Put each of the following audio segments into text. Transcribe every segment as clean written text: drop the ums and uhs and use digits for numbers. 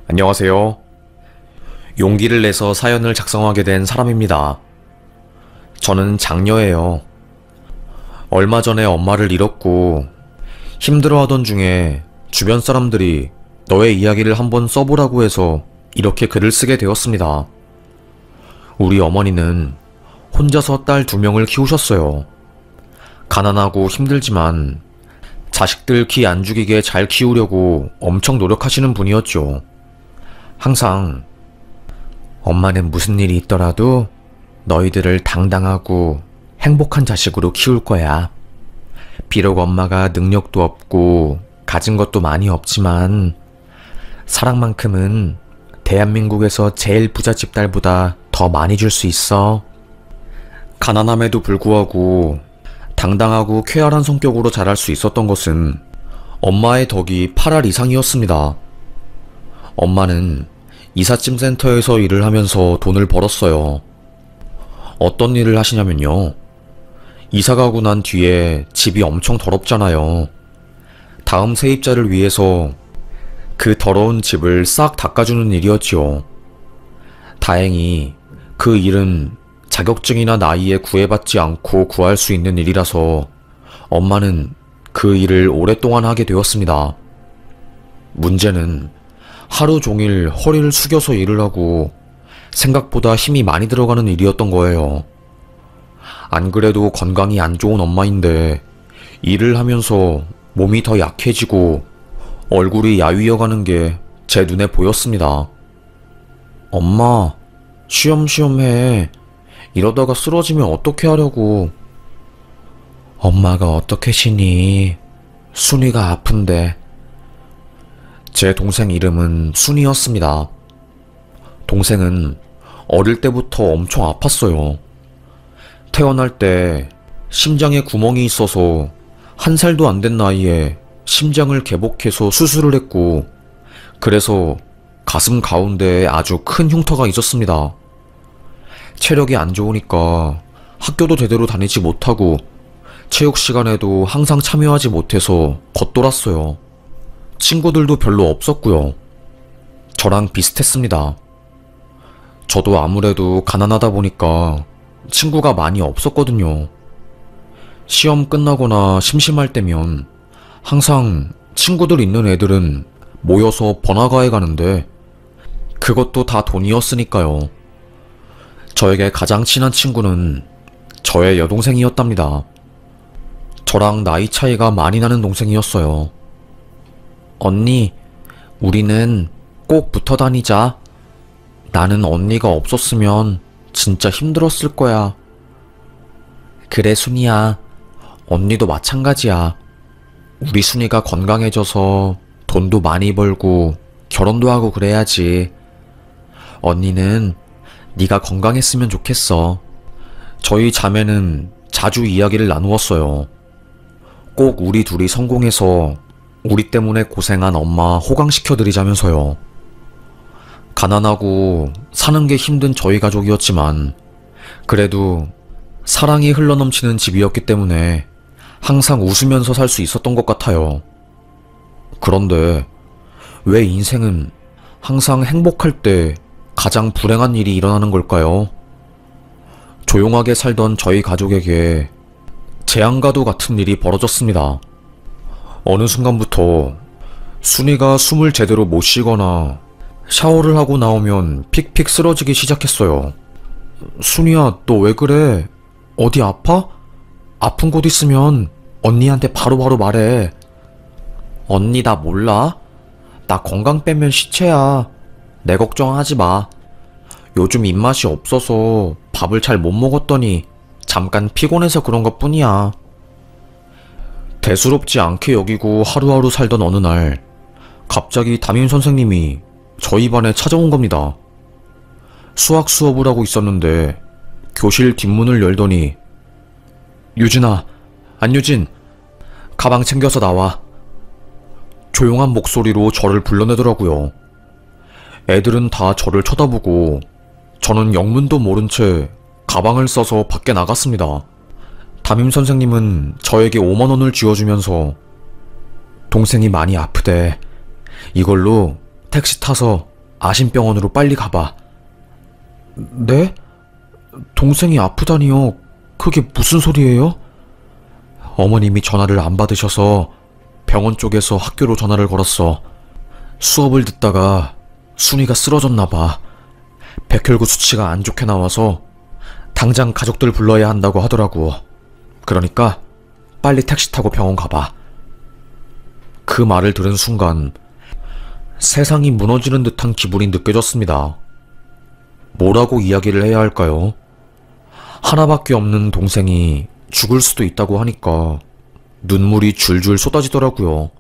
안녕하세요. 용기를 내서 사연을 작성하게 된 사람입니다. 저는 장녀예요. 얼마 전에 엄마를 잃었고 힘들어하던 중에 주변 사람들이 너의 이야기를 한번 써보라고 해서 이렇게 글을 쓰게 되었습니다. 우리 어머니는 혼자서 딸 2명을 키우셨어요. 가난하고 힘들지만 자식들 기 안 죽이게 잘 키우려고 엄청 노력하시는 분이었죠. 항상 엄마는 무슨 일이 있더라도 너희들을 당당하고 행복한 자식으로 키울 거야. 비록 엄마가 능력도 없고 가진 것도 많이 없지만 사랑만큼은 대한민국에서 제일 부잣집 딸보다 더 많이 줄 수 있어. 가난함에도 불구하고 당당하고 쾌활한 성격으로 자랄 수 있었던 것은 엄마의 덕이 8할 이상이었습니다. 엄마는 이삿짐 센터에서 일을 하면서 돈을 벌었어요. 어떤 일을 하시냐면요. 이사 가고 난 뒤에 집이 엄청 더럽잖아요. 다음 세입자를 위해서 그 더러운 집을 싹 닦아주는 일이었지요. 다행히 그 일은 자격증이나 나이에 구애받지 않고 구할 수 있는 일이라서 엄마는 그 일을 오랫동안 하게 되었습니다. 문제는 하루 종일 허리를 숙여서 일을 하고 생각보다 힘이 많이 들어가는 일이었던 거예요. 안 그래도 건강이 안 좋은 엄마인데 일을 하면서 몸이 더 약해지고 얼굴이 야위어가는 게 제 눈에 보였습니다. 엄마, 쉬엄쉬엄 해. 이러다가 쓰러지면 어떻게 하려고. 엄마가 어떻게 쉬니? 순이가 아픈데. 제 동생 이름은 순이었습니다. 동생은 어릴 때부터 엄청 아팠어요. 태어날 때 심장에 구멍이 있어서 1살도 안 된 나이에 심장을 개복해서 수술을 했고, 그래서 가슴 가운데에 아주 큰 흉터가 있었습니다. 체력이 안 좋으니까 학교도 제대로 다니지 못하고 체육 시간에도 항상 참여하지 못해서 겉돌았어요. 친구들도 별로 없었고요. 저랑 비슷했습니다. 저도 아무래도 가난하다 보니까 친구가 많이 없었거든요. 시험 끝나거나 심심할 때면 항상 친구들 있는 애들은 모여서 번화가에 가는데 그것도 다 돈이었으니까요. 저에게 가장 친한 친구는 저의 여동생이었답니다. 저랑 나이 차이가 많이 나는 동생이었어요. 언니, 우리는 꼭 붙어 다니자. 나는 언니가 없었으면 진짜 힘들었을 거야. 그래, 순이야. 언니도 마찬가지야. 우리 순이가 건강해져서 돈도 많이 벌고 결혼도 하고 그래야지. 언니는 네가 건강했으면 좋겠어. 저희 자매는 자주 이야기를 나누었어요. 꼭 우리 둘이 성공해서 우리 때문에 고생한 엄마 호강시켜드리자면서요. 가난하고 사는 게 힘든 저희 가족이었지만 그래도 사랑이 흘러넘치는 집이었기 때문에 항상 웃으면서 살 수 있었던 것 같아요. 그런데 왜 인생은 항상 행복할 때 가장 불행한 일이 일어나는 걸까요? 조용하게 살던 저희 가족에게 재앙과도 같은 일이 벌어졌습니다. 어느 순간부터 순이가 숨을 제대로 못 쉬거나 샤워를 하고 나오면 픽픽 쓰러지기 시작했어요. 순이야, 너 왜 그래? 어디 아파? 아픈 곳 있으면 언니한테 바로바로 말해. 언니 나 몰라? 나 건강 빼면 시체야. 내 걱정하지 마. 요즘 입맛이 없어서 밥을 잘 못 먹었더니 잠깐 피곤해서 그런 것 뿐이야. 대수롭지 않게 여기고 하루하루 살던 어느 날 갑자기 담임 선생님이 저희 반에 찾아온 겁니다. 수학 수업을 하고 있었는데 교실 뒷문을 열더니 유진아, 안유진, 가방 챙겨서 나와. 조용한 목소리로 저를 불러내더라고요. 애들은 다 저를 쳐다보고 저는 영문도 모른 채 가방을 싸서 밖에 나갔습니다. 담임선생님은 저에게 5만원을 쥐어주면서 동생이 많이 아프대. 이걸로 택시 타서 아심병원으로 빨리 가봐. 네? 동생이 아프다니요? 그게 무슨 소리예요? 어머님이 전화를 안 받으셔서 병원 쪽에서 학교로 전화를 걸었어. 수업을 듣다가 순이가 쓰러졌나봐. 백혈구 수치가 안 좋게 나와서 당장 가족들 불러야 한다고 하더라고. 그러니까 빨리 택시 타고 병원 가봐. 그 말을 들은 순간 세상이 무너지는 듯한 기분이 느껴졌습니다. 뭐라고 이야기를 해야 할까요? 하나밖에 없는 동생이 죽을 수도 있다고 하니까 눈물이 줄줄 쏟아지더라고요.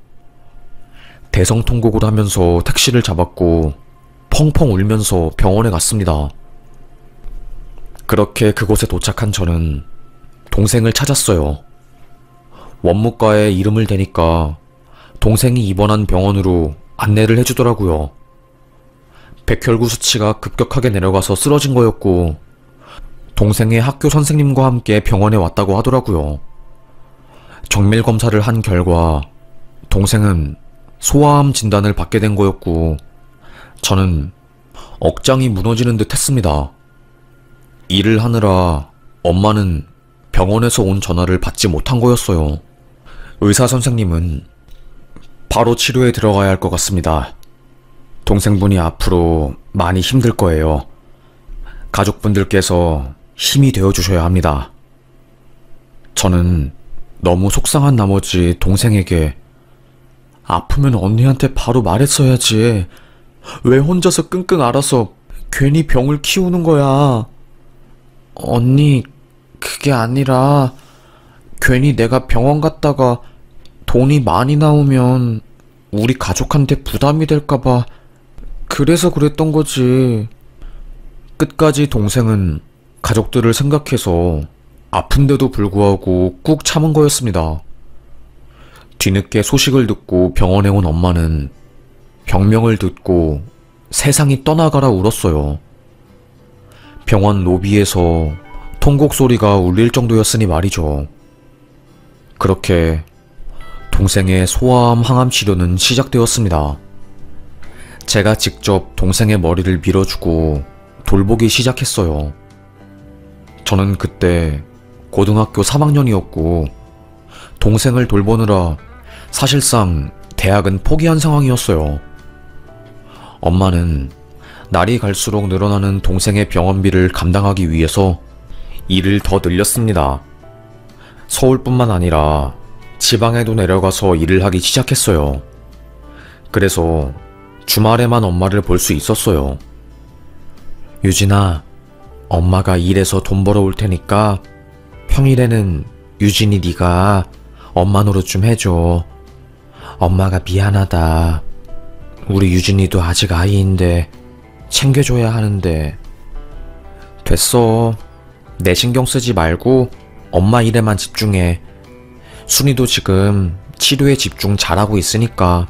대성통곡을 하면서 택시를 잡았고 펑펑 울면서 병원에 갔습니다. 그렇게 그곳에 도착한 저는 동생을 찾았어요. 원무과에 이름을 대니까 동생이 입원한 병원으로 안내를 해주더라고요. 백혈구 수치가 급격하게 내려가서 쓰러진 거였고 동생의 학교 선생님과 함께 병원에 왔다고 하더라고요. 정밀 검사를 한 결과 동생은 소아암 진단을 받게 된 거였고 저는 억장이 무너지는 듯 했습니다. 일을 하느라 엄마는 병원에서 온 전화를 받지 못한 거였어요. 의사 선생님은 바로 치료에 들어가야 할 것 같습니다. 동생분이 앞으로 많이 힘들 거예요. 가족분들께서 힘이 되어주셔야 합니다. 저는 너무 속상한 나머지 동생에게 아프면 언니한테 바로 말했어야지. 왜 혼자서 끙끙 앓아서 괜히 병을 키우는 거야. 언니, 그게 아니라 괜히 내가 병원 갔다가 돈이 많이 나오면 우리 가족한테 부담이 될까봐 그래서 그랬던 거지. 끝까지 동생은 가족들을 생각해서 아픈데도 불구하고 꾹 참은 거였습니다. 뒤늦게 소식을 듣고 병원에 온 엄마는 병명을 듣고 세상이 떠나가라 울었어요. 병원 로비에서 통곡 소리가 울릴 정도였으니 말이죠. 그렇게 동생의 소아암 항암 치료는 시작되었습니다. 제가 직접 동생의 머리를 밀어주고 돌보기 시작했어요. 저는 그때 고등학교 3학년이었고 동생을 돌보느라 사실상 대학은 포기한 상황이었어요. 엄마는 날이 갈수록 늘어나는 동생의 병원비를 감당하기 위해서 일을 더 늘렸습니다. 서울뿐만 아니라 지방에도 내려가서 일을 하기 시작했어요. 그래서 주말에만 엄마를 볼 수 있었어요. 유진아, 엄마가 일해서 돈 벌어올 테니까 평일에는 유진이 네가 엄마 노릇 좀 해줘. 엄마가 미안하다. 우리 유진이도 아직 아이인데 챙겨줘야 하는데. 됐어. 내 신경 쓰지 말고 엄마 일에만 집중해. 순이도 지금 치료에 집중 잘하고 있으니까.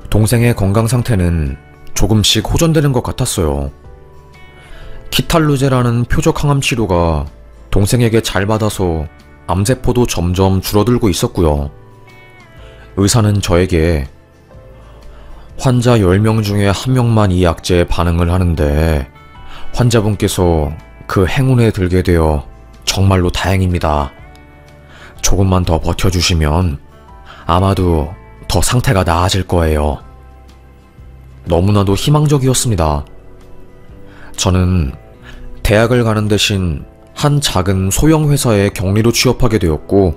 동생의 건강 상태는 조금씩 호전되는 것 같았어요. 키탈루제라는 표적 항암 치료가 동생에게 잘 받아서 암세포도 점점 줄어들고 있었고요. 의사는 저에게 환자 10명 중에 1명만 이 약제에 반응을 하는데 환자분께서 그 행운에 들게 되어 정말로 다행입니다. 조금만 더 버텨주시면 아마도 더 상태가 나아질 거예요. 너무나도 희망적이었습니다. 저는 대학을 가는 대신 한 작은 소형 회사에 격리로 취업하게 되었고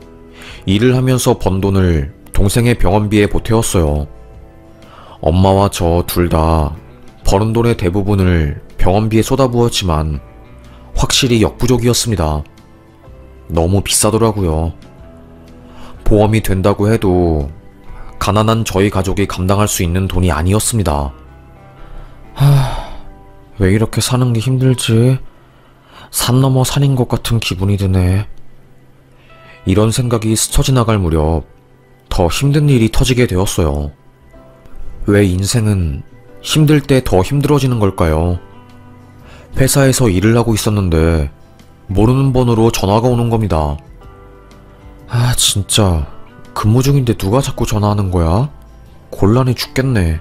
일을 하면서 번 돈을 동생의 병원비에 보태었어요. 엄마와 저 둘 다 버는 돈의 대부분을 병원비에 쏟아부었지만 확실히 역부족이었습니다. 너무 비싸더라고요. 보험이 된다고 해도 가난한 저희 가족이 감당할 수 있는 돈이 아니었습니다. 왜 이렇게 사는 게 힘들지? 산 넘어 산인 것 같은 기분이 드네. 이런 생각이 스쳐 지나갈 무렵 더 힘든 일이 터지게 되었어요. 왜 인생은 힘들 때 더 힘들어지는 걸까요? 회사에서 일을 하고 있었는데 모르는 번호로 전화가 오는 겁니다. 진짜 근무 중인데 누가 자꾸 전화하는 거야? 곤란해 죽겠네.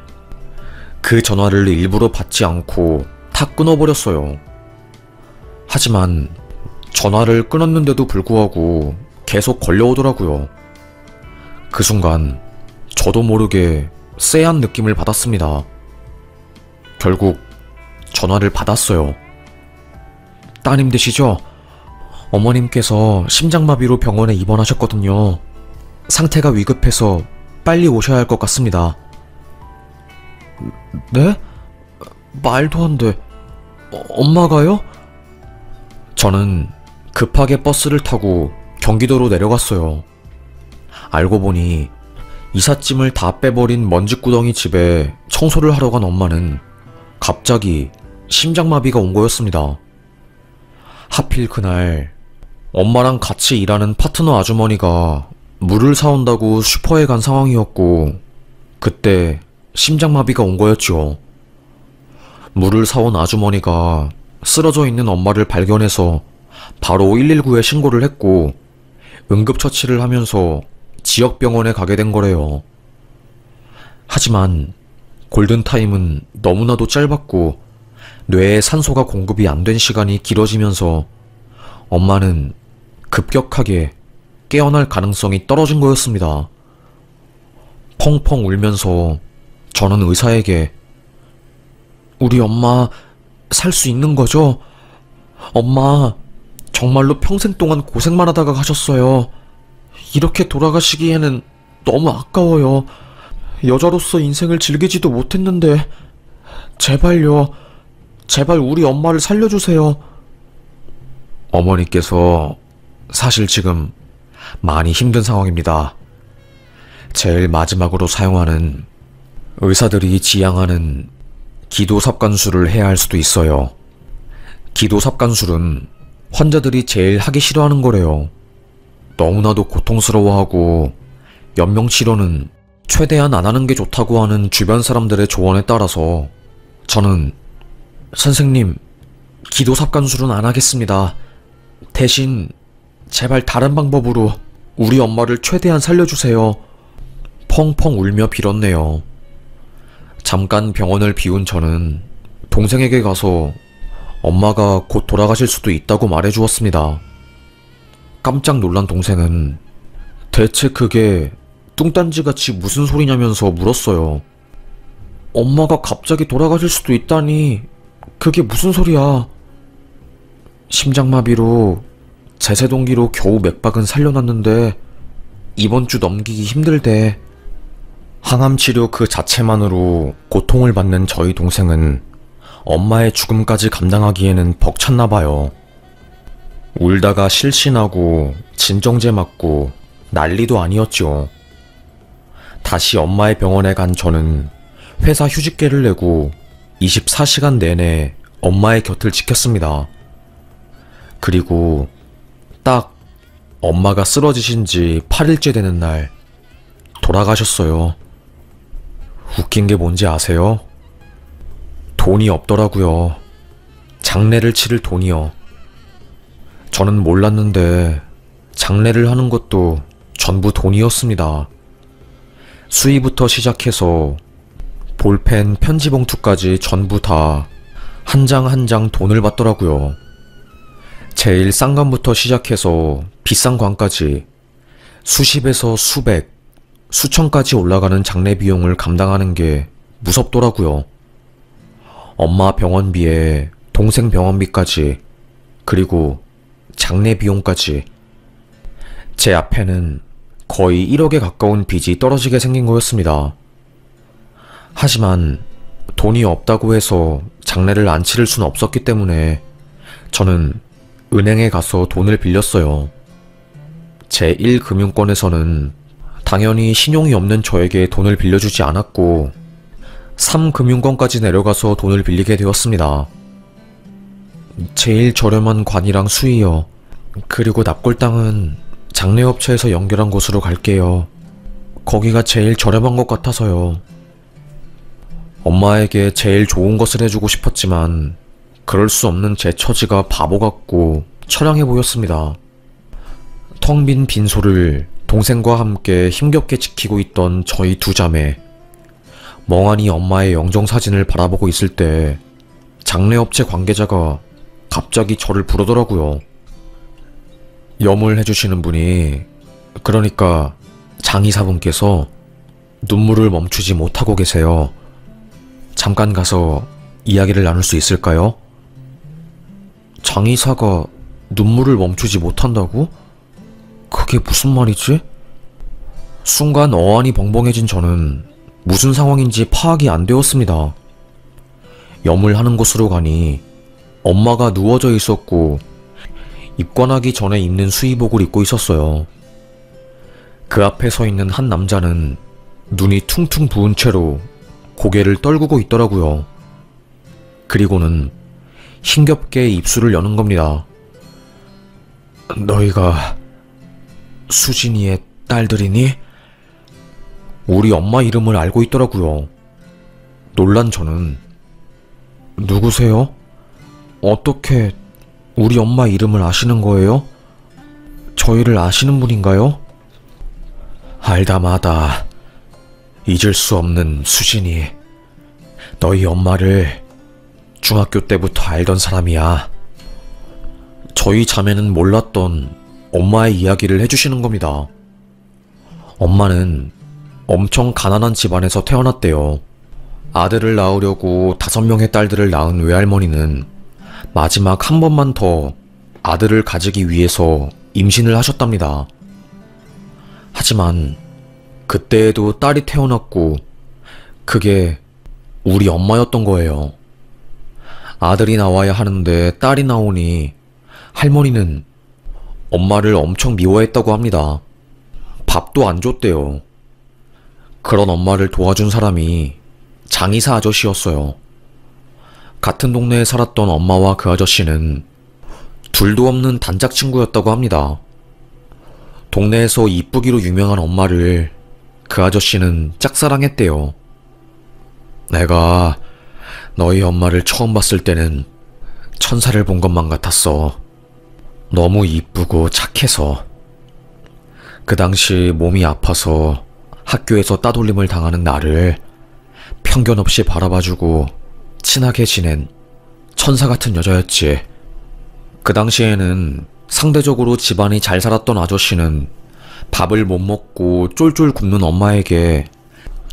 그 전화를 일부러 받지 않고 탁 끊어버렸어요. 하지만 전화를 끊었는데도 불구하고 계속 걸려오더라고요. 그 순간 저도 모르게 쎄한 느낌을 받았습니다. 결국 전화를 받았어요. 따님 되시죠? 어머님께서 심장마비로 병원에 입원하셨거든요. 상태가 위급해서 빨리 오셔야 할 것 같습니다. 네? 말도 안 돼. 엄마가요? 저는 급하게 버스를 타고 경기도로 내려갔어요. 알고 보니 이삿짐을 다 빼버린 먼지구덩이 집에 청소를 하러 간 엄마는 갑자기 심장마비가 온 거였습니다. 하필 그날 엄마랑 같이 일하는 파트너 아주머니가 물을 사온다고 슈퍼에 간 상황이었고 그때 심장마비가 온 거였죠. 물을 사온 아주머니가 쓰러져 있는 엄마를 발견해서 바로 119에 신고를 했고 응급처치를 하면서 지역병원에 가게 된 거래요. 하지만 골든타임은 너무나도 짧았고 뇌에 산소가 공급이 안 된 시간이 길어지면서 엄마는 급격하게 깨어날 가능성이 떨어진 거였습니다. 펑펑 울면서 저는 의사에게 우리 엄마 살 수 있는 거죠? 엄마 정말로 평생 동안 고생만 하다가 가셨어요. 이렇게 돌아가시기에는 너무 아까워요. 여자로서 인생을 즐기지도 못했는데 제발요. 제발 우리 엄마를 살려주세요. 어머니께서 사실 지금 많이 힘든 상황입니다. 제일 마지막으로 사용하는 의사들이 지향하는 기도삽관술을 해야 할 수도 있어요. 기도삽관술은 환자들이 제일 하기 싫어하는 거래요. 너무나도 고통스러워하고 연명치료는 최대한 안 하는 게 좋다고 하는 주변 사람들의 조언에 따라서 저는 선생님, 기도삽관술은 안 하겠습니다. 대신 제발 다른 방법으로 우리 엄마를 최대한 살려주세요. 펑펑 울며 빌었네요. 잠깐 병원을 비운 저는 동생에게 가서 엄마가 곧 돌아가실 수도 있다고 말해주었습니다. 깜짝 놀란 동생은 대체 그게 뚱딴지같이 무슨 소리냐면서 물었어요. 엄마가 갑자기 돌아가실 수도 있다니 그게 무슨 소리야. 심장마비로 제세동기로 겨우 맥박은 살려놨는데 이번 주 넘기기 힘들대. 항암치료 그 자체만으로 고통을 받는 저희 동생은 엄마의 죽음까지 감당하기에는 벅찼나봐요. 울다가 실신하고 진정제 맞고 난리도 아니었죠. 다시 엄마의 병원에 간 저는 회사 휴직계를 내고 24시간 내내 엄마의 곁을 지켰습니다. 그리고 딱 엄마가 쓰러지신 지 8일째 되는 날 돌아가셨어요. 웃긴 게 뭔지 아세요? 돈이 없더라고요. 장례를 치를 돈이요. 저는 몰랐는데 장례를 하는 것도 전부 돈이었습니다. 수의부터 시작해서 볼펜, 편지봉투까지 전부 다 한 장 한 장 돈을 받더라고요. 제일 싼 관부터 시작해서 비싼 관까지 수십에서 수백, 수천까지 올라가는 장례 비용을 감당하는 게 무섭더라고요. 엄마 병원비에 동생 병원비까지, 그리고 장례 비용까지. 제 앞에는 거의 1억에 가까운 빚이 떨어지게 생긴 거였습니다. 하지만 돈이 없다고 해서 장례를 안 치를 수는 없었기 때문에 저는 은행에 가서 돈을 빌렸어요. 제1금융권에서는 당연히 신용이 없는 저에게 돈을 빌려주지 않았고 3금융권까지 내려가서 돈을 빌리게 되었습니다. 제일 저렴한 관이랑 수의요. 그리고 납골당은 장례업체에서 연결한 곳으로 갈게요. 거기가 제일 저렴한 것 같아서요. 엄마에게 제일 좋은 것을 해주고 싶었지만 그럴 수 없는 제 처지가 바보 같고 처량해 보였습니다. 텅 빈 빈소를 동생과 함께 힘겹게 지키고 있던 저희 두 자매. 멍하니 엄마의 영정사진을 바라보고 있을 때 장례업체 관계자가 갑자기 저를 부르더라고요. 염을 해주시는 분이, 그러니까 장의사분께서 눈물을 멈추지 못하고 계세요. 잠깐 가서 이야기를 나눌 수 있을까요? 장의사가 눈물을 멈추지 못한다고? 그게 무슨 말이지? 순간 어안이 벙벙해진 저는 무슨 상황인지 파악이 안 되었습니다. 염을 하는 곳으로 가니 엄마가 누워져 있었고 입관하기 전에 입는 수의복을 입고 있었어요. 그 앞에 서 있는 한 남자는 눈이 퉁퉁 부은 채로 고개를 떨구고 있더라고요. 그리고는 힘겹게 입술을 여는 겁니다. 너희가 수진이의 딸들이니? 우리 엄마 이름을 알고 있더라고요. 놀란 저는 누구세요? 어떻게 우리 엄마 이름을 아시는 거예요? 저희를 아시는 분인가요? 알다 마다 잊을 수 없는 수진이. 너희 엄마를 중학교 때부터 알던 사람이야. 저희 자매는 몰랐던 엄마의 이야기를 해주시는 겁니다. 엄마는 엄청 가난한 집안에서 태어났대요. 아들을 낳으려고 5명의 딸들을 낳은 외할머니는 마지막 한 번만 더 아들을 가지기 위해서 임신을 하셨답니다. 하지만 그때에도 딸이 태어났고 그게 우리 엄마였던 거예요. 아들이 나와야 하는데 딸이 나오니 할머니는 엄마를 엄청 미워했다고 합니다. 밥도 안 줬대요. 그런 엄마를 도와준 사람이 장의사 아저씨였어요. 같은 동네에 살았던 엄마와 그 아저씨는 둘도 없는 단짝 친구였다고 합니다. 동네에서 이쁘기로 유명한 엄마를 그 아저씨는 짝사랑했대요. 내가 너희 엄마를 처음 봤을 때는 천사를 본 것만 같았어. 너무 이쁘고 착해서. 그 당시 몸이 아파서 학교에서 따돌림을 당하는 나를 편견 없이 바라봐주고 친하게 지낸 천사 같은 여자였지. 그 당시에는 상대적으로 집안이 잘 살았던 아저씨는 밥을 못 먹고 쫄쫄 굶는 엄마에게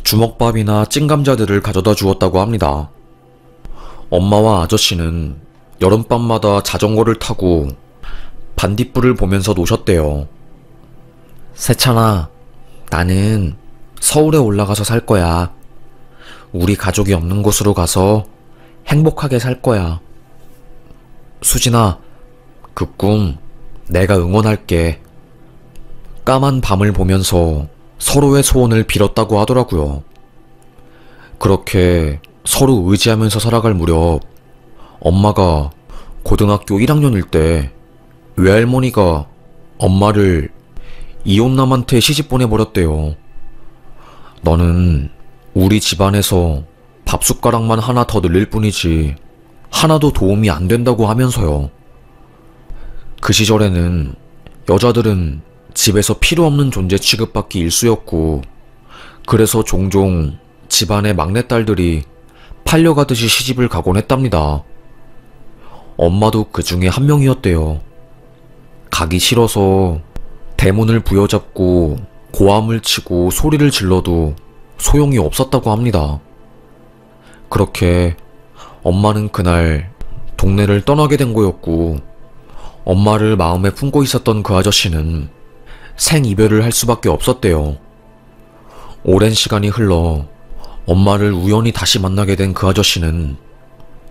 주먹밥이나 찐감자들을 가져다 주었다고 합니다. 엄마와 아저씨는 여름밤마다 자전거를 타고 반딧불을 보면서 노셨대요. 세찬아, 나는 서울에 올라가서 살 거야. 우리 가족이 없는 곳으로 가서 행복하게 살 거야. 수진아, 그 꿈 내가 응원할게. 까만 밤을 보면서 서로의 소원을 빌었다고 하더라고요. 그렇게 서로 의지하면서 살아갈 무렵 엄마가 고등학교 1학년일 때 외할머니가 엄마를 이혼남한테 시집 보내버렸대요. 너는 우리 집안에서 밥숟가락만 하나 더 늘릴 뿐이지 하나도 도움이 안 된다고 하면서요. 그 시절에는 여자들은 집에서 필요 없는 존재 취급받기 일쑤였고, 그래서 종종 집안의 막내딸들이 팔려가듯이 시집을 가곤 했답니다. 엄마도 그 중에 한 명이었대요. 가기 싫어서 대문을 부여잡고 고함을 치고 소리를 질러도 소용이 없었다고 합니다. 그렇게 엄마는 그날 동네를 떠나게 된 거였고, 엄마를 마음에 품고 있었던 그 아저씨는 생이별을 할 수밖에 없었대요. 오랜 시간이 흘러 엄마를 우연히 다시 만나게 된 그 아저씨는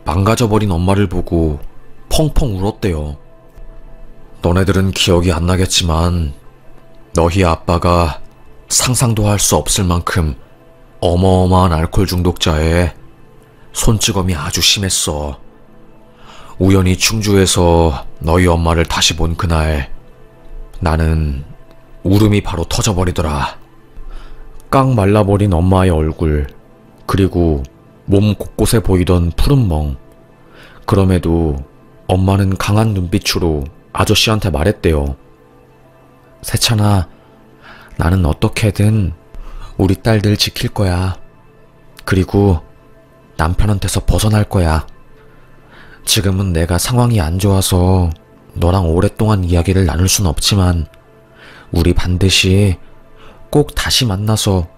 망가져버린 엄마를 보고 펑펑 울었대요. 너네들은 기억이 안 나겠지만 너희 아빠가 상상도 할 수 없을 만큼 어마어마한 알코올 중독자에 손찌검이 아주 심했어. 우연히 충주에서 너희 엄마를 다시 본 그날 나는 울음이 바로 터져버리더라. 깡 말라버린 엄마의 얼굴, 그리고 몸 곳곳에 보이던 푸른 멍. 그럼에도 엄마는 강한 눈빛으로 아저씨한테 말했대요. 세찬아, 나는 어떻게든 우리 딸들 지킬 거야. 그리고 남편한테서 벗어날 거야. 지금은 내가 상황이 안 좋아서 너랑 오랫동안 이야기를 나눌 순 없지만 우리 반드시 꼭 다시 만나서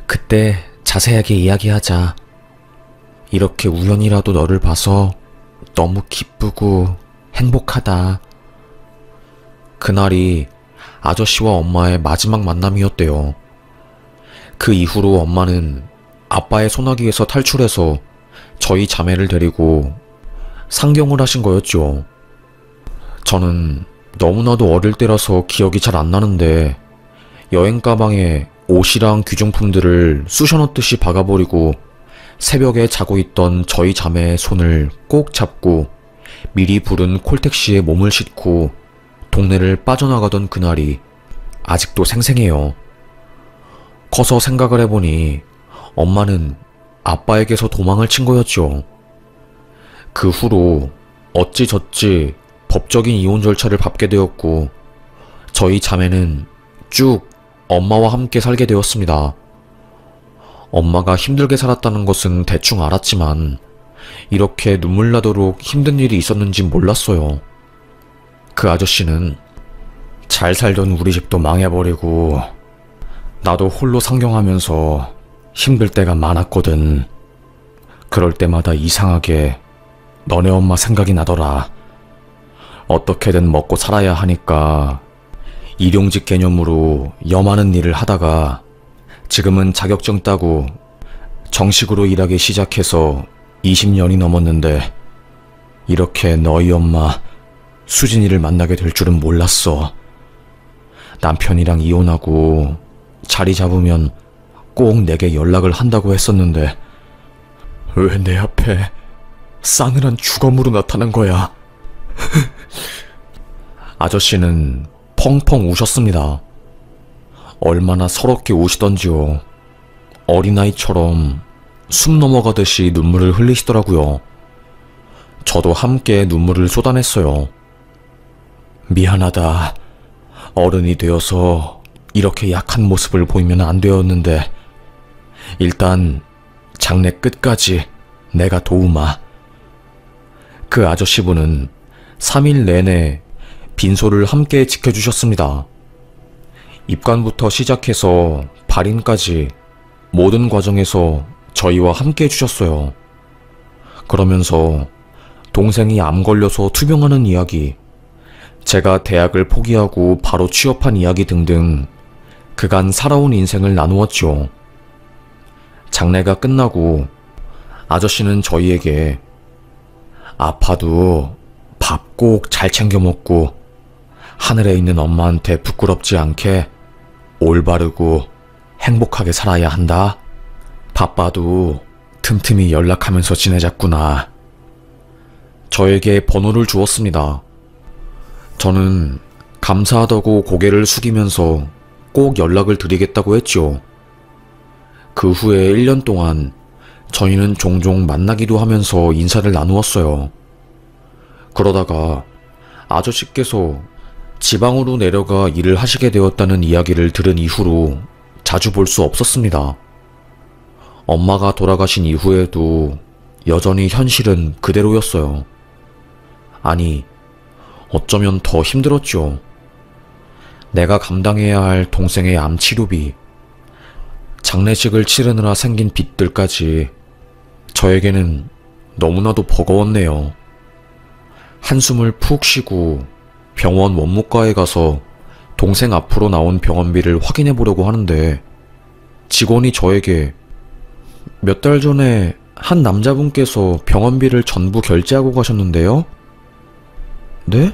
그때 자세하게 이야기하자. 이렇게 우연이라도 너를 봐서 너무 기쁘고 행복하다. 그날이 아저씨와 엄마의 마지막 만남이었대요. 그 이후로 엄마는 아빠의 소나기에서 탈출해서 저희 자매를 데리고 상경을 하신 거였죠. 저는 너무나도 어릴 때라서 기억이 잘 안 나는데 여행 가방에 옷이랑 귀중품들을 쑤셔 넣듯이 박아버리고 새벽에 자고 있던 저희 자매의 손을 꼭 잡고 미리 부른 콜택시에 몸을 싣고 동네를 빠져나가던 그날이 아직도 생생해요. 커서 생각을 해보니 엄마는 아빠에게서 도망을 친 거였죠. 그 후로 어찌저찌 법적인 이혼 절차를 밟게 되었고 저희 자매는 쭉 엄마와 함께 살게 되었습니다. 엄마가 힘들게 살았다는 것은 대충 알았지만 이렇게 눈물 나도록 힘든 일이 있었는지 몰랐어요. 그 아저씨는 잘 살던 우리 집도 망해버리고 나도 홀로 상경하면서 힘들 때가 많았거든. 그럴 때마다 이상하게 너네 엄마 생각이 나더라. 어떻게든 먹고 살아야 하니까 일용직 개념으로 여많은 일을 하다가 지금은 자격증 따고 정식으로 일하기 시작해서 20년이 넘었는데 이렇게 너희 엄마 수진이를 만나게 될 줄은 몰랐어. 남편이랑 이혼하고 자리 잡으면 꼭 내게 연락을 한다고 했었는데 왜 내 앞에 싸늘한 주검으로 나타난 거야? 아저씨는 펑펑 우셨습니다. 얼마나 서럽게 우시던지요. 어린아이처럼 숨 넘어가듯이 눈물을 흘리시더라고요. 저도 함께 눈물을 쏟아냈어요. 미안하다. 어른이 되어서 이렇게 약한 모습을 보이면 안 되었는데 일단 장래 끝까지 내가 도우마. 그 아저씨분은 3일 내내 빈소를 함께 지켜주셨습니다. 입관부터 시작해서 발인까지 모든 과정에서 저희와 함께 해주셨어요. 그러면서 동생이 암 걸려서 투병하는 이야기, 제가 대학을 포기하고 바로 취업한 이야기 등등 그간 살아온 인생을 나누었죠. 장례가 끝나고 아저씨는 저희에게 아파도 밥 꼭 잘 챙겨 먹고 하늘에 있는 엄마한테 부끄럽지 않게 올바르고 행복하게 살아야 한다. 바빠도 틈틈이 연락하면서 지내자꾸나. 저에게 번호를 주었습니다. 저는 감사하다고 고개를 숙이면서 꼭 연락을 드리겠다고 했죠. 그 후에 1년 동안 저희는 종종 만나기도 하면서 인사를 나누었어요. 그러다가 아저씨께서 지방으로 내려가 일을 하시게 되었다는 이야기를 들은 이후로 자주 볼 수 없었습니다. 엄마가 돌아가신 이후에도 여전히 현실은 그대로였어요. 아니, 어쩌면 더 힘들었죠. 내가 감당해야 할 동생의 암 치료비, 장례식을 치르느라 생긴 빚들까지 저에게는 너무나도 버거웠네요. 한숨을 푹 쉬고 병원 원무과에 가서 동생 앞으로 나온 병원비를 확인해 보려고 하는데 직원이 저에게 몇 달 전에 한 남자분께서 병원비를 전부 결제하고 가셨는데요? 네?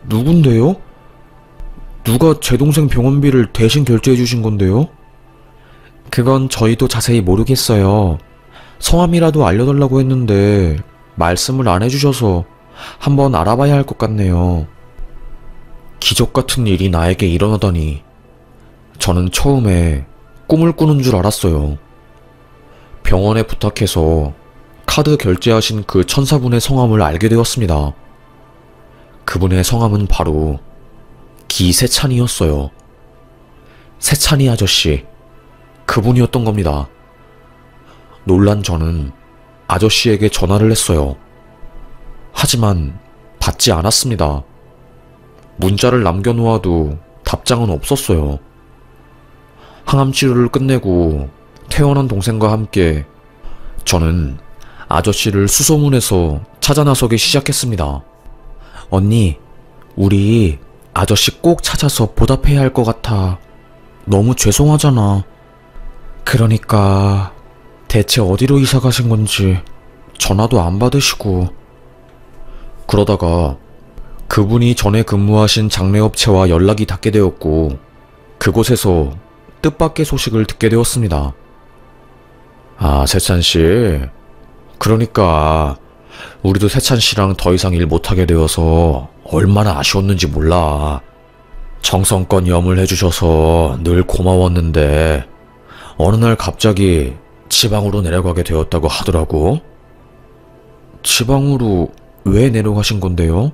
누군데요? 누가 제 동생 병원비를 대신 결제해 주신 건데요? 그건 저희도 자세히 모르겠어요. 성함이라도 알려달라고 했는데 말씀을 안 해주셔서 한번 알아봐야 할 것 같네요. 기적 같은 일이 나에게 일어나다니 저는 처음에 꿈을 꾸는 줄 알았어요. 병원에 부탁해서 카드 결제하신 그 천사분의 성함을 알게 되었습니다. 그분의 성함은 바로 기세찬이었어요. 세찬이 아저씨, 그분이었던 겁니다. 놀란 저는 아저씨에게 전화를 했어요. 하지만 받지 않았습니다. 문자를 남겨놓아도 답장은 없었어요. 항암 치료를 끝내고 퇴원한 동생과 함께 저는 아저씨를 수소문해서 찾아 나서기 시작했습니다. 언니, 우리 아저씨 꼭 찾아서 보답해야 할 것 같아. 너무 죄송하잖아. 그러니까 대체 어디로 이사 가신 건지 전화도 안 받으시고. 그러다가 그분이 전에 근무하신 장례업체와 연락이 닿게 되었고 그곳에서 뜻밖의 소식을 듣게 되었습니다. 아, 세찬씨. 그러니까 우리도 세찬씨랑 더 이상 일 못하게 되어서 얼마나 아쉬웠는지 몰라. 정성껏 염을 해주셔서 늘 고마웠는데 어느 날 갑자기 지방으로 내려가게 되었다고 하더라고. 지방으로 왜 내려가신 건데요?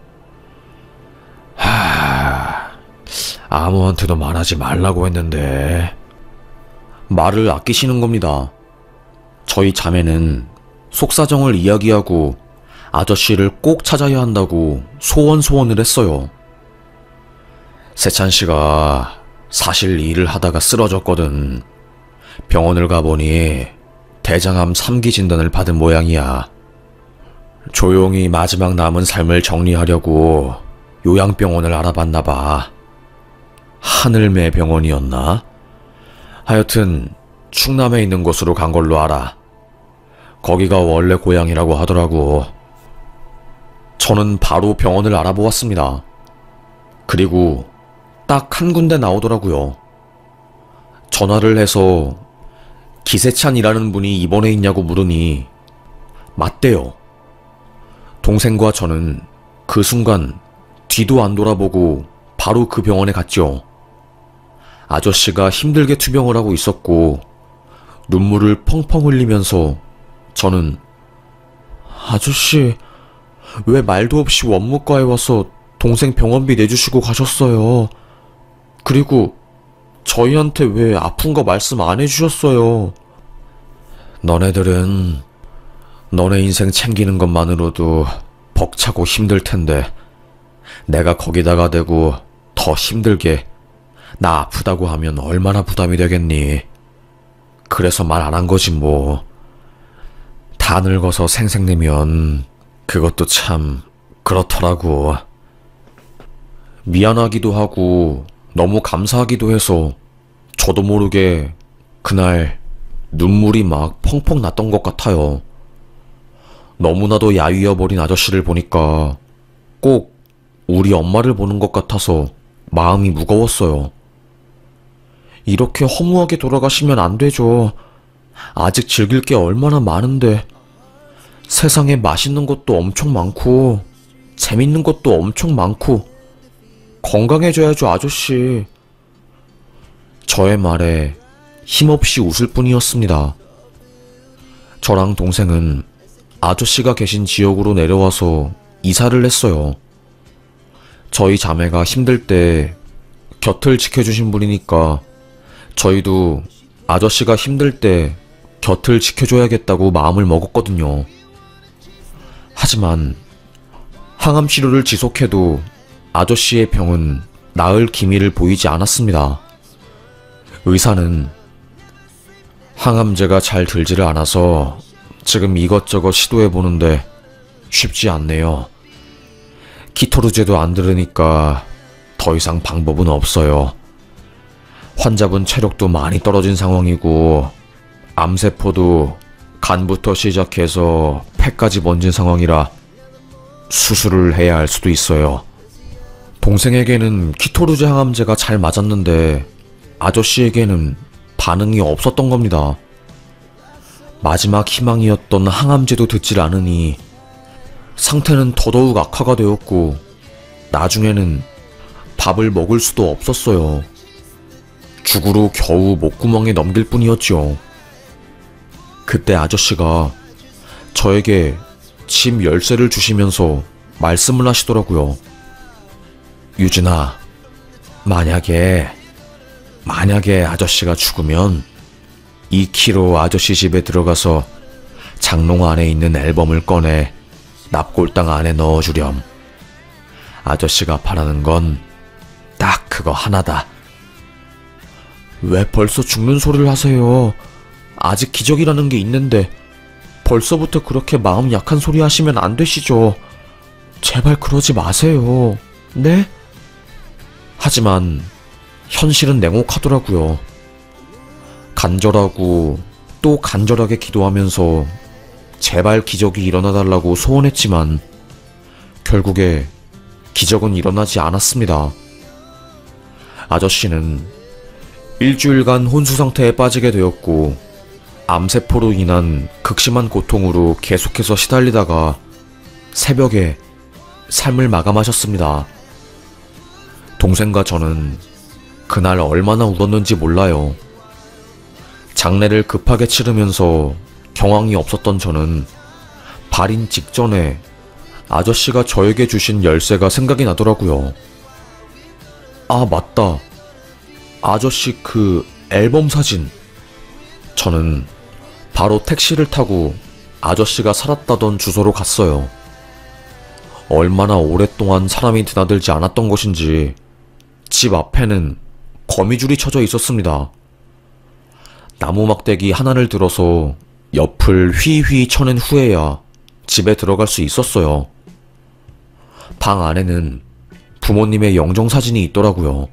아무한테도 말하지 말라고 했는데. 말을 아끼시는 겁니다. 저희 자매는 속사정을 이야기하고 아저씨를 꼭 찾아야 한다고 소원을 했어요. 세찬씨가 사실 일을 하다가 쓰러졌거든. 병원을 가보니 대장암 3기 진단을 받은 모양이야. 조용히 마지막 남은 삶을 정리하려고 요양병원을 알아봤나봐. 하늘매 병원이었나? 하여튼 충남에 있는 곳으로 간 걸로 알아. 거기가 원래 고향이라고 하더라고. 저는 바로 병원을 알아보았습니다. 그리고 딱 한 군데 나오더라고요. 전화를 해서 기세찬이라는 분이 입원해 있냐고 물으니 맞대요. 동생과 저는 그 순간 뒤도 안 돌아보고 바로 그 병원에 갔죠. 아저씨가 힘들게 투병을 하고 있었고 눈물을 펑펑 흘리면서 저는 아저씨, 왜 말도 없이 원무과에 와서 동생 병원비 내주시고 가셨어요? 그리고 저희한테 왜 아픈 거 말씀 안 해주셨어요? 너네들은 너네 인생 챙기는 것만으로도 벅차고 힘들 텐데 내가 거기다가 대고 더 힘들게 나 아프다고 하면 얼마나 부담이 되겠니? 그래서 말 안 한 거지 뭐. 다 늙어서 생색내면 그것도 참 그렇더라고. 미안하기도 하고 너무 감사하기도 해서 저도 모르게 그날 눈물이 막 펑펑 났던 것 같아요. 너무나도 야위어버린 아저씨를 보니까 꼭 우리 엄마를 보는 것 같아서 마음이 무거웠어요. 이렇게 허무하게 돌아가시면 안 되죠. 아직 즐길 게 얼마나 많은데. 세상에 맛있는 것도 엄청 많고 재밌는 것도 엄청 많고 건강해져야죠, 아저씨. 저의 말에 힘없이 웃을 뿐이었습니다. 저랑 동생은 아저씨가 계신 지역으로 내려와서 이사를 했어요. 저희 자매가 힘들 때 곁을 지켜주신 분이니까 저희도 아저씨가 힘들 때 곁을 지켜줘야겠다고 마음을 먹었거든요. 하지만 항암 치료를 지속해도 아저씨의 병은 나을 기미를 보이지 않았습니다. 의사는 항암제가 잘 들지를 않아서 지금 이것저것 시도해보는데 쉽지 않네요. 키토르제도 안 들으니까 더 이상 방법은 없어요. 환자분 체력도 많이 떨어진 상황이고 암세포도 간부터 시작해서 폐까지 번진 상황이라 수술을 해야 할 수도 있어요. 동생에게는 키토르제 항암제가 잘 맞았는데 아저씨에게는 반응이 없었던 겁니다. 마지막 희망이었던 항암제도 듣질 않으니 상태는 더더욱 악화가 되었고 나중에는 밥을 먹을 수도 없었어요. 죽으로 겨우 목구멍에 넘길 뿐이었죠. 그때 아저씨가 저에게 집 열쇠를 주시면서 말씀을 하시더라고요. 유진아, 만약에 아저씨가 죽으면 2km 아저씨 집에 들어가서 장롱 안에 있는 앨범을 꺼내 납골당 안에 넣어주렴. 아저씨가 바라는 건 딱 그거 하나다. 왜 벌써 죽는 소리를 하세요? 아직 기적이라는 게 있는데 벌써부터 그렇게 마음 약한 소리 하시면 안 되시죠. 제발 그러지 마세요. 네? 하지만 현실은 냉혹하더라고요. 간절하고 또 간절하게 기도하면서 제발 기적이 일어나달라고 소원했지만 결국에 기적은 일어나지 않았습니다. 아저씨는 일주일간 혼수 상태에 빠지게 되었고 암세포로 인한 극심한 고통으로 계속해서 시달리다가 새벽에 삶을 마감하셨습니다. 동생과 저는 그날 얼마나 울었는지 몰라요. 장례를 급하게 치르면서 경황이 없었던 저는 발인 직전에 아저씨가 저에게 주신 열쇠가 생각이 나더라고요. 아, 맞다. 아저씨 그 앨범 사진. 저는 바로 택시를 타고 아저씨가 살았다던 주소로 갔어요. 얼마나 오랫동안 사람이 드나들지 않았던 곳인지 집 앞에는 거미줄이 쳐져 있었습니다. 나무 막대기 하나를 들어서 옆을 휘휘 쳐낸 후에야 집에 들어갈 수 있었어요. 방 안에는 부모님의 영정사진이 있더라고요.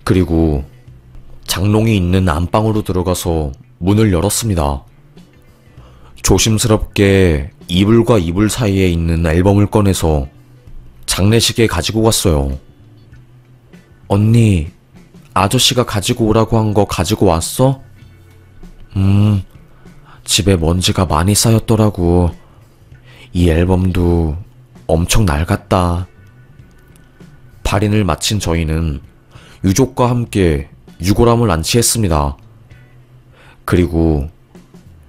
그리고 장롱이 있는 안방으로 들어가서 문을 열었습니다. 조심스럽게 이불과 이불 사이에 있는 앨범을 꺼내서 장례식에 가지고 갔어요. 언니, 아저씨가 가지고 오라고 한 거 가지고 왔어? 집에 먼지가 많이 쌓였더라고. 이 앨범도 엄청 낡았다. 발인을 마친 저희는 유족과 함께 유골함을 안치했습니다. 그리고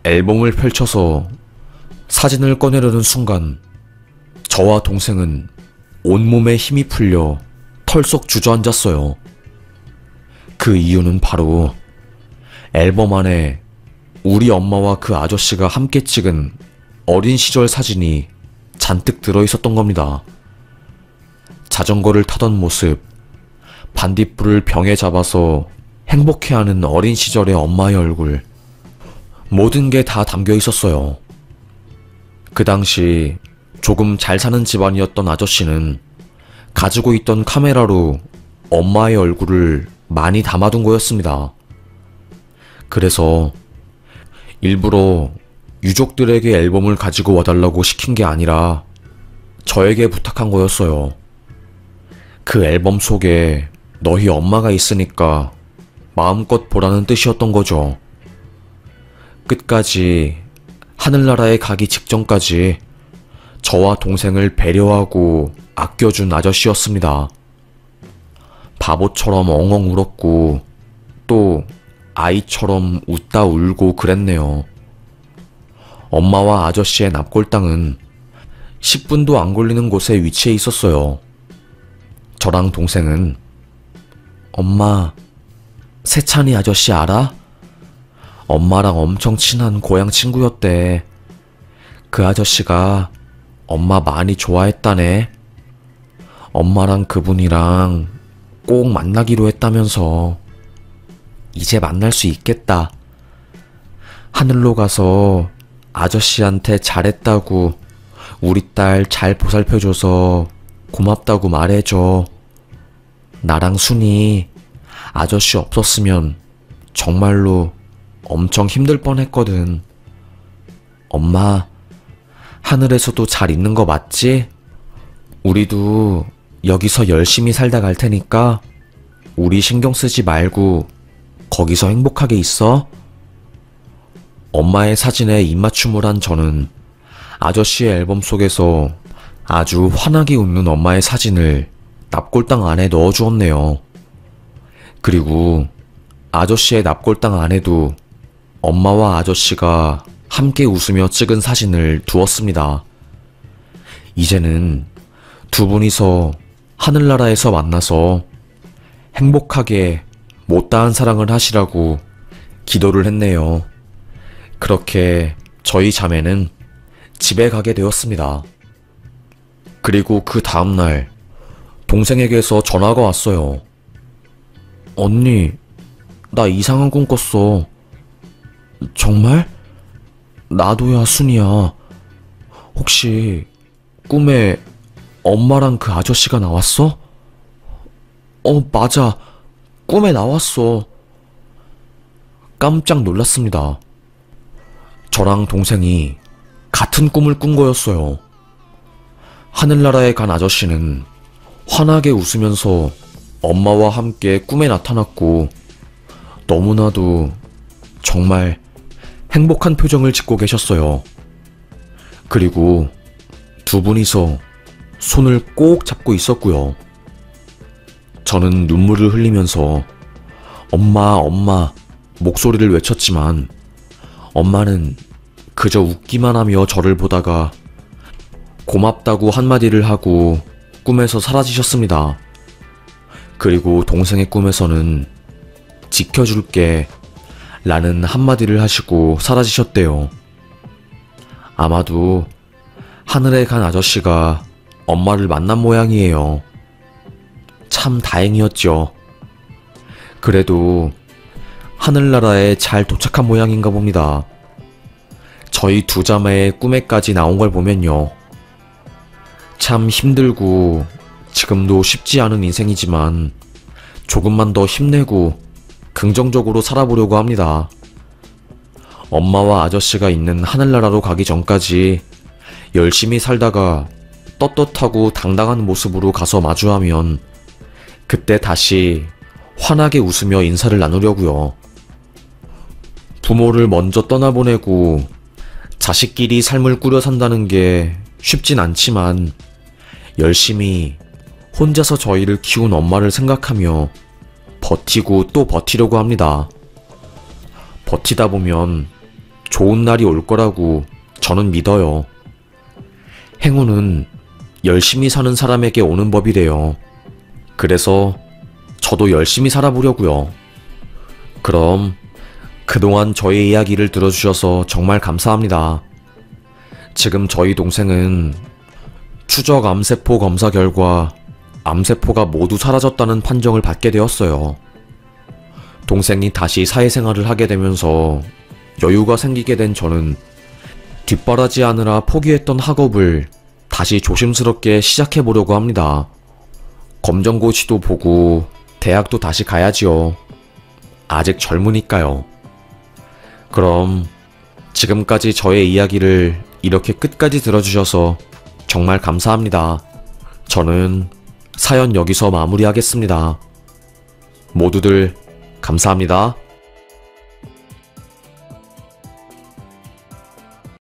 앨범을 펼쳐서 사진을 꺼내려는 순간 저와 동생은 온몸에 힘이 풀려 털썩 주저앉았어요. 그 이유는 바로 앨범 안에 우리 엄마와 그 아저씨가 함께 찍은 어린 시절 사진이 잔뜩 들어있었던 겁니다. 자전거를 타던 모습, 반딧불을 병에 잡아서 행복해하는 어린 시절의 엄마의 얼굴, 모든 게 다 담겨 있었어요. 그 당시 조금 잘 사는 집안이었던 아저씨는 가지고 있던 카메라로 엄마의 얼굴을 많이 담아둔 거였습니다. 그래서 일부러 유족들에게 앨범을 가지고 와달라고 시킨 게 아니라 저에게 부탁한 거였어요. 그 앨범 속에 너희 엄마가 있으니까 마음껏 보라는 뜻이었던 거죠. 끝까지 하늘나라에 가기 직전까지 저와 동생을 배려하고 아껴준 아저씨였습니다. 바보처럼 엉엉 울었고 또 아이처럼 웃다 울고 그랬네요. 엄마와 아저씨의 납골당은 10분도 안 걸리는 곳에 위치해 있었어요. 저랑 동생은 엄마, 세찬이 아저씨 알아? 엄마랑 엄청 친한 고향 친구였대. 그 아저씨가 엄마 많이 좋아했다네. 엄마랑 그분이랑 꼭 만나기로 했다면서. 이제 만날 수 있겠다. 하늘로 가서 아저씨한테 잘했다고, 우리 딸 잘 보살펴줘서 고맙다고 말해줘. 나랑 순이 아저씨 없었으면 정말로 엄청 힘들 뻔했거든. 엄마, 하늘에서도 잘 있는 거 맞지? 우리도 여기서 열심히 살다 갈 테니까 우리 신경 쓰지 말고 거기서 행복하게 있어. 엄마의 사진에 입맞춤을 한 저는 아저씨의 앨범 속에서 아주 환하게 웃는 엄마의 사진을 납골당 안에 넣어주었네요. 그리고 아저씨의 납골당 안에도 엄마와 아저씨가 함께 웃으며 찍은 사진을 두었습니다. 이제는 두 분이서 하늘나라에서 만나서 행복하게 못다한 사랑을 하시라고 기도를 했네요. 그렇게 저희 자매는 집에 가게 되었습니다. 그리고 그 다음날 동생에게서 전화가 왔어요. 언니, 나 이상한 꿈 꿨어. 정말? 나도야, 순이야. 혹시 꿈에 엄마랑 그 아저씨가 나왔어? 맞아. 꿈에 나왔어. 깜짝 놀랐습니다. 저랑 동생이 같은 꿈을 꾼 거였어요. 하늘나라에 간 아저씨는 환하게 웃으면서 엄마와 함께 꿈에 나타났고 너무나도 정말 행복한 표정을 짓고 계셨어요. 그리고 두 분이서 손을 꼭 잡고 있었고요. 저는 눈물을 흘리면서 엄마, 엄마 목소리를 외쳤지만 엄마는 그저 웃기만 하며 저를 보다가 고맙다고 한마디를 하고 꿈에서 사라지셨습니다. 그리고 동생의 꿈에서는 지켜줄게 라는 한마디를 하시고 사라지셨대요. 아마도 하늘에 간 아저씨가 엄마를 만난 모양이에요. 참 다행이었죠. 그래도 하늘나라에 잘 도착한 모양인가 봅니다. 저희 두 자매의 꿈에까지 나온 걸 보면요. 참 힘들고 지금도 쉽지 않은 인생이지만 조금만 더 힘내고 긍정적으로 살아보려고 합니다. 엄마와 아저씨가 있는 하늘나라로 가기 전까지 열심히 살다가 떳떳하고 당당한 모습으로 가서 마주하면 그때 다시 환하게 웃으며 인사를 나누려고요. 부모를 먼저 떠나보내고 자식끼리 삶을 꾸려 산다는 게 쉽진 않지만 열심히 혼자서 저희를 키운 엄마를 생각하며 버티고 또 버티려고 합니다. 버티다 보면 좋은 날이 올 거라고 저는 믿어요. 행운은 열심히 사는 사람에게 오는 법이래요. 그래서 저도 열심히 살아보려고요. 그럼 그동안 저의 이야기를 들어주셔서 정말 감사합니다. 지금 저희 동생은 추적 암세포 검사 결과 암세포가 모두 사라졌다는 판정을 받게 되었어요. 동생이 다시 사회생활을 하게 되면서 여유가 생기게 된 저는 뒷바라지 하느라 포기했던 학업을 다시 조심스럽게 시작해보려고 합니다. 검정고시도 보고 대학도 다시 가야지요. 아직 젊으니까요. 그럼 지금까지 저의 이야기를 이렇게 끝까지 들어주셔서 정말 감사합니다. 저는 사연 여기서 마무리하겠습니다. 모두들 감사합니다.